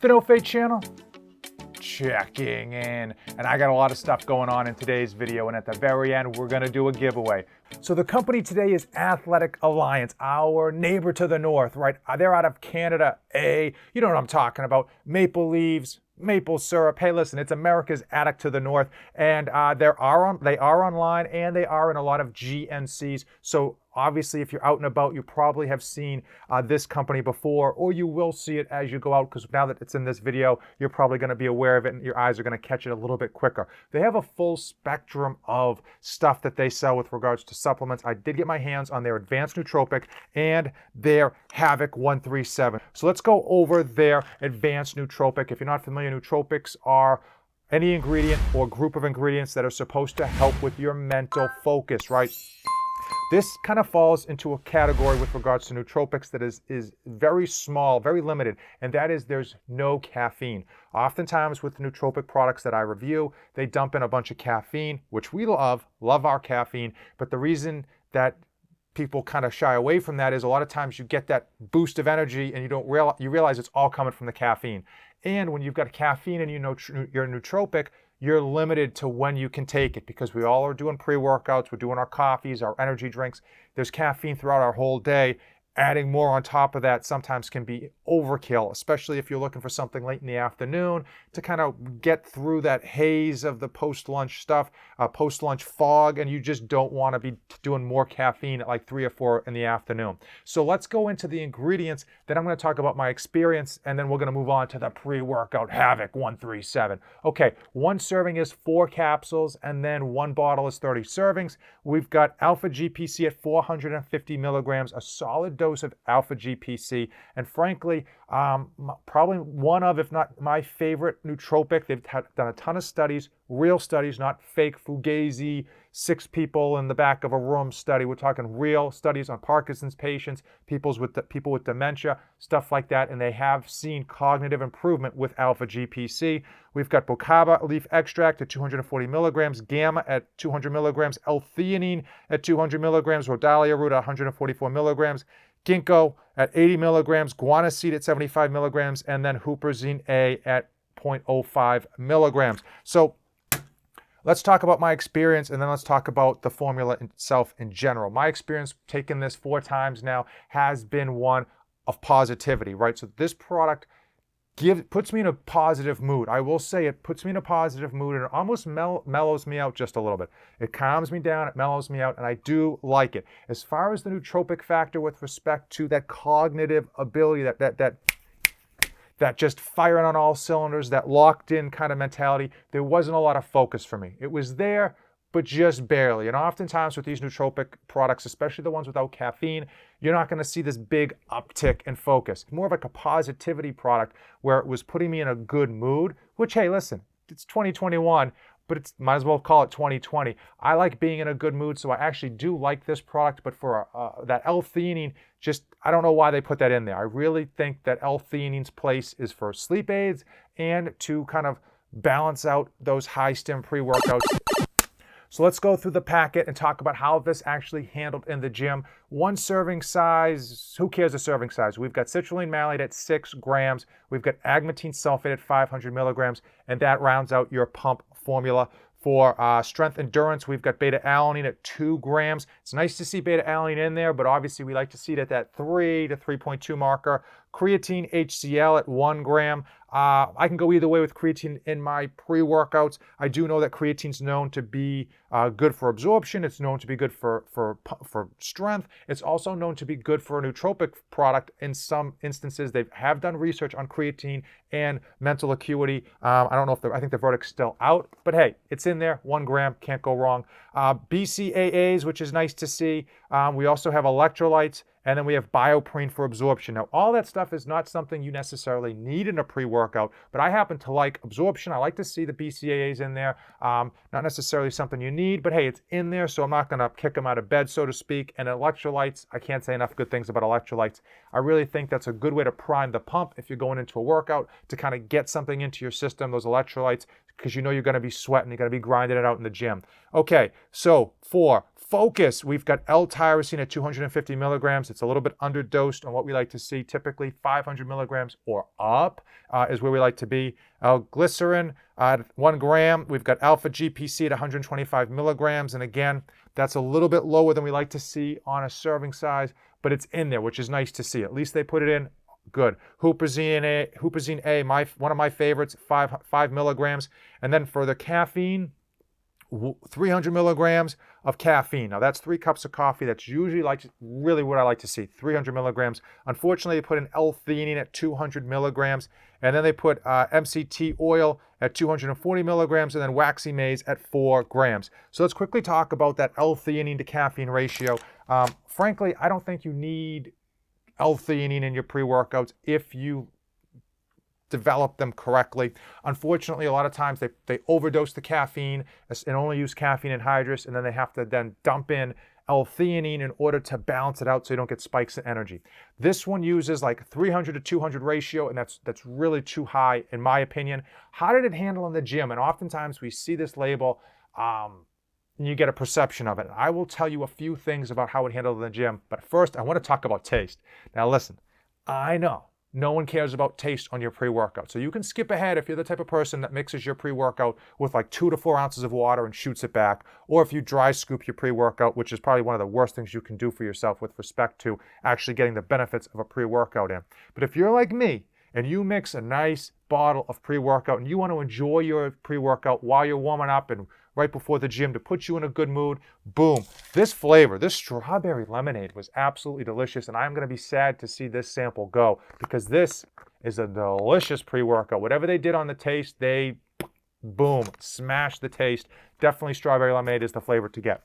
The No Fate channel, checking in. And I got a lot of stuff going on in today's video, and at the very end, we're gonna do a giveaway. So the company today is Athletic Alliance, our neighbor to the north, right? They're out of Canada, you know what I'm talking about, maple leaves, maple syrup. Hey, listen, it's America's Attic to the north, and they are online, and they are in a lot of GNCs. So obviously, if you're out and about, you probably have seen this company before, or you will see it as you go out, because now that it's in this video, you're probably going to be aware of it, and your eyes are going to catch it a little bit quicker. They have a full spectrum of stuff that they sell with regards to supplements. I did get my hands on their Advanced Nootropic and their HAVOK 137. So let's go over their Advanced Nootropic. If you're not familiar, nootropics are any ingredient or group of ingredients that are supposed to help with your mental focus, right? This kind of falls into a category with regards to nootropics that is very small, very limited, and that is there's no caffeine. Oftentimes with nootropic products that I review, they dump in a bunch of caffeine, which we love our caffeine, but the reason that people kind of shy away from that is a lot of times you get that boost of energy and you realize it's all coming from the caffeine. And when you've got caffeine and you're nootropic, you're limited to when you can take it, because we all are doing pre-workouts, we're doing our coffees, our energy drinks. There's caffeine throughout our whole day. Adding more on top of that sometimes can be overkill, especially if you're looking for something late in the afternoon to kind of get through that haze of the post-lunch stuff, post-lunch fog, and you just don't want to be doing more caffeine at like 3 or 4 in the afternoon. So let's go into the ingredients. Then I'm going to talk about my experience, and then we're going to move on to the pre-workout HAVOK 137. Okay, one serving is 4 capsules, and then one bottle is 30 servings. We've got alpha GPC at 450 milligrams, a solid dose of alpha GPC, and frankly, probably one of, if not my favorite nootropic. They've done a ton of studies, real studies, not fake fugazi 6 people in the back of a room study. We're talking real studies on Parkinson's patients, people with dementia, stuff like that, and they have seen cognitive improvement with alpha GPC. We've got bocaba leaf extract at 240 milligrams, gamma at 200 milligrams, L-theanine at 200 milligrams, rhodalia root at 144 milligrams, ginkgo at 80 milligrams, guanoseed at 75 milligrams, and then huperzine A at 0.05 milligrams. So let's talk about my experience, and then let's talk about the formula itself in general. My experience taking this 4 times now has been one of positivity, right? So this product puts me in a positive mood. I will say it puts me in a positive mood, and it almost mellows me out just a little bit. It calms me down, it mellows me out, and I do like it. As far as the nootropic factor with respect to that cognitive ability, that just firing on all cylinders, that locked in kind of mentality, there wasn't a lot of focus for me. It was there, but just barely. And oftentimes with these nootropic products, especially the ones without caffeine, you're not going to see this big uptick in focus. More of like a positivity product where it was putting me in a good mood, which, hey, listen, it's 2021, but it's might as well call it 2020. I like being in a good mood, so I actually do like this product, but for that L-theanine, I don't know why they put that in there. I really think that L-theanine's place is for sleep aids and to kind of balance out those high-stim pre-workouts. So let's go through the packet and talk about how this actually handled in the gym. One serving size, who cares the serving size? We've got citrulline malate at 6 grams. We've got agmatine sulfate at 500 milligrams, and that rounds out your pump formula. For strength endurance, we've got beta-alanine at 2 grams. It's nice to see beta-alanine in there, but obviously we like to see it at that 3 to 3.2 marker. Creatine HCl at 1 gram. I can go either way with creatine in my pre-workouts. I do know that creatine's known to be good for absorption. It's known to be good for strength. It's also known to be good for a nootropic product in some instances. They have done research on creatine and mental acuity. I don't know if I think the verdict's still out, but hey, it's in there. 1 gram, can't go wrong. BCAAs, which is nice to see. We also have electrolytes, and then we have bioprene for absorption. Now, all that stuff is not something you necessarily need in a pre-workout, but I happen to like absorption. I like to see the BCAAs in there. Not necessarily something you need, but hey, it's in there, so I'm not going to kick them out of bed, so to speak. And electrolytes, I can't say enough good things about electrolytes. I really think that's a good way to prime the pump if you're going into a workout, to kind of get something into your system. Those electrolytes because you know you're going to be sweating, you're going to be grinding it out in the gym. Okay, so for focus, we've got L-tyrosine at 250 milligrams. It's a little bit underdosed on what we like to see. Typically 500 milligrams or up is where we like to be. L-glycerin at 1 gram. We've got alpha-GPC at 125 milligrams. And again, that's a little bit lower than we like to see on a serving size, but it's in there, which is nice to see. At least they put it in. Good. Huperzine A, one of my favorites, 5 milligrams. And then for the caffeine, 300 milligrams of caffeine. Now that's 3 cups of coffee. That's usually really what I like to see, 300 milligrams. Unfortunately, they put in L-theanine at 200 milligrams, and then they put MCT oil at 240 milligrams, and then waxy maize at 4 grams. So let's quickly talk about that L-theanine to caffeine ratio. Frankly, I don't think you need L-theanine in your pre-workouts if you develop them correctly. Unfortunately, a lot of times they overdose the caffeine and only use caffeine anhydrous, and then they have to then dump in L-theanine in order to balance it out so you don't get spikes in energy. This one uses like 300 to 200 ratio, and that's really too high in my opinion. How did it handle in the gym? And oftentimes we see this label and you get a perception of it. And I will tell you a few things about how it handled in the gym, but first I want to talk about taste. Now listen, I know no one cares about taste on your pre-workout. So you can skip ahead if you're the type of person that mixes your pre-workout with like 2 to 4 ounces of water and shoots it back, or if you dry scoop your pre-workout, which is probably one of the worst things you can do for yourself with respect to actually getting the benefits of a pre-workout in. But if you're like me and you mix a nice bottle of pre-workout and you want to enjoy your pre-workout while you're warming up and right before the gym to put you in a good mood, boom. This flavor, this strawberry lemonade was absolutely delicious, and I'm going to be sad to see this sample go because this is a delicious pre-workout. Whatever they did on the taste, they, boom, smashed the taste. Definitely strawberry lemonade is the flavor to get.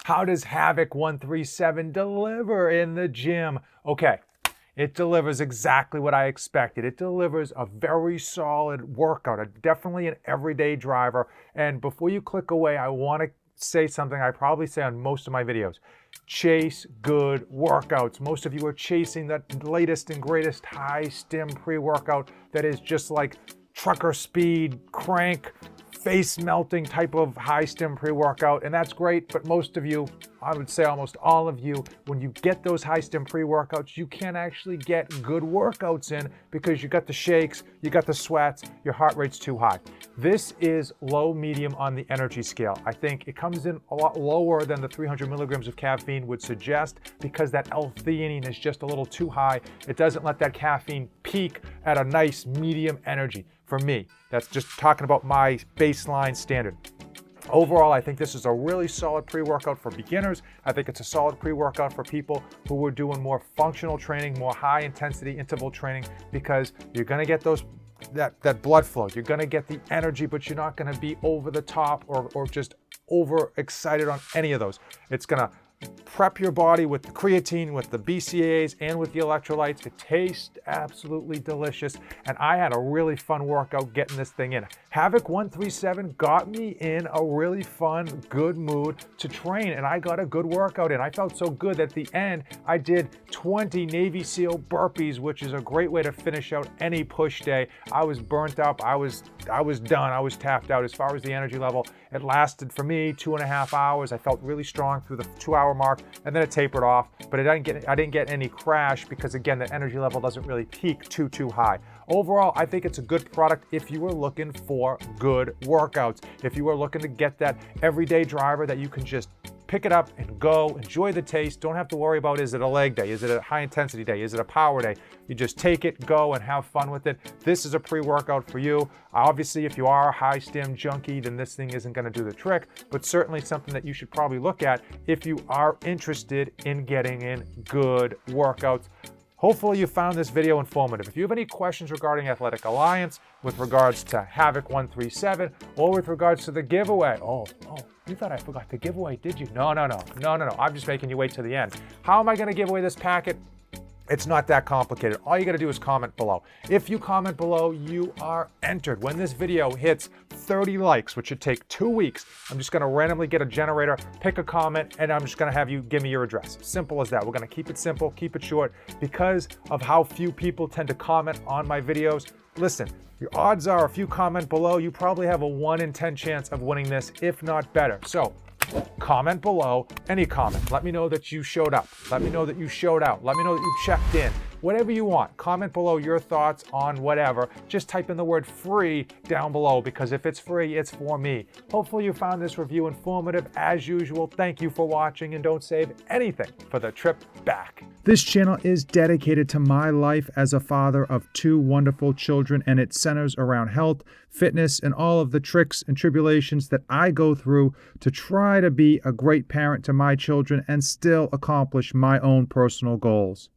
How does HAVOK 137 deliver in the gym? Okay. It delivers exactly what I expected. It delivers a very solid workout, definitely an everyday driver. And before you click away, I want to say something I probably say on most of my videos. Chase good workouts. Most of you are chasing that latest and greatest high stim pre-workout that is just like trucker speed, crank, face melting type of high stim pre-workout, and that's great, but most of you, I would say almost all of you, when you get those high stim pre-workouts, you can't actually get good workouts in because you got the shakes, you got the sweats, your heart rate's too high. This is low medium on the energy scale. I think it comes in a lot lower than the 300 milligrams of caffeine would suggest because that L-theanine is just a little too high. It doesn't let that caffeine peak at a nice medium energy. For me, that's just talking about my baseline standard. Overall, I think this is a really solid pre-workout for beginners. I think it's a solid pre-workout for people who are doing more functional training, more high intensity interval training, because you're gonna get that blood flow. You're gonna get the energy, but you're not gonna be over the top or just over excited on any of those. It's gonna prep your body with the creatine, with the BCAAs, and with the electrolytes. It tastes absolutely delicious, and I had a really fun workout getting this thing in. HAVOK 137 got me in a really fun, good mood to train, and I got a good workout in. I felt so good that at the end, I did 20 Navy SEAL burpees, which is a great way to finish out any push day. I was burnt up. I was done. I was tapped out as far as the energy level. It lasted for me 2.5 hours. I felt really strong through the 2-hour mark, and then it tapered off, but I didn't get any crash because again, the energy level doesn't really peak too high. Overall, I think it's a good product if you are looking for good workouts. If you are looking to get that everyday driver that you can just pick it up and go, enjoy the taste. Don't have to worry about, is it a leg day? Is it a high intensity day? Is it a power day? You just take it, go, and have fun with it. This is a pre-workout for you. Obviously, if you are a high stim junkie, then this thing isn't gonna do the trick, but certainly something that you should probably look at if you are interested in getting in good workouts. Hopefully you found this video informative. If you have any questions regarding Athletic Alliance, with regards to HAVOK 137, or with regards to the giveaway, oh, you thought I forgot the giveaway, did you? No. I'm just making you wait to the end. How am I gonna give away this packet? It's not that complicated. All you gotta do is comment below. If you comment below, you are entered. When this video hits 30 likes, which should take 2 weeks, I'm just gonna randomly get a generator, pick a comment, and I'm just gonna have you give me your address. Simple as that. We're gonna keep it simple, keep it short. Because of how few people tend to comment on my videos, listen, your odds are if you comment below, you probably have a 1 in 10 chance of winning this, if not better. So, comment below, any comment. Let me know that you showed up. Let me know that you showed out. Let me know that you checked in. Whatever you want. Comment below your thoughts on whatever. Just type in the word free down below, because if it's free, it's for me. Hopefully you found this review informative as usual. Thank you for watching, and don't save anything for the trip back. This channel is dedicated to my life as a father of 2 wonderful children, and it centers around health, fitness, and all of the tricks and tribulations that I go through to try to be a great parent to my children and still accomplish my own personal goals.